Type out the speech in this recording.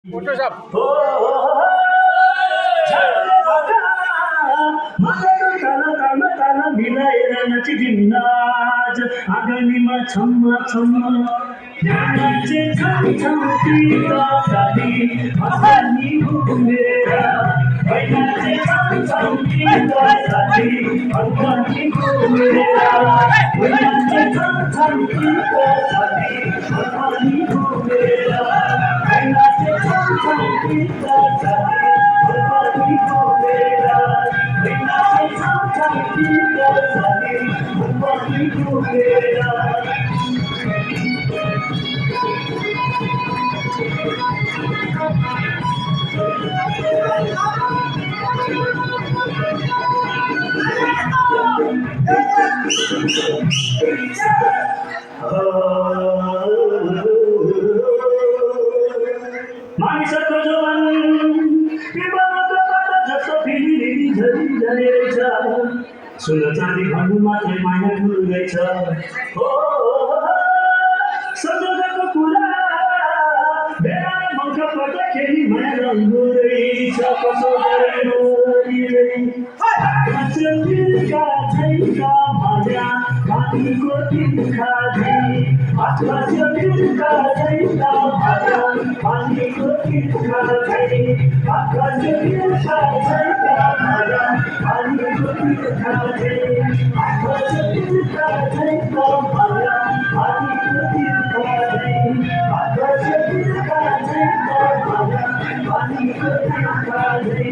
Photoshop हो विनयनाची जिन्नाज आगनिमा छम्मा छम्मा ज्ञानाचे छम छम टीका साडी हसनी घुमेरा वैनाचे छम छम टीका साडी हसनी घुमेरा वैनाचे छम छम टीका साडी हसनी घुमेरा वैनाचे छम छम टीका साडी हसनी घुमेरा वैनाचे छम छम टीका साडी हसनी घुमेरा माणसाचं जवान जसं फिरलेली झरी झरेच्या सोनं चांदी भांडून मात्र माया घ्यायचा हो सजग पुरा बेळा मग पट केली माया रंगोळीच्या का माझ्या पाणी कोटी खाली आत्माच्या फिरका जायचा माझ्या पाणी कोटी खाली आत्माच्या फिरका जायचा माझ्या पाणी कोटी खाली आत्माच्या फिरका जायचा माझ्या पाणी कोटी खाली आत्माच्या फिरका जायचा माझ्या पाणी कोटी खाली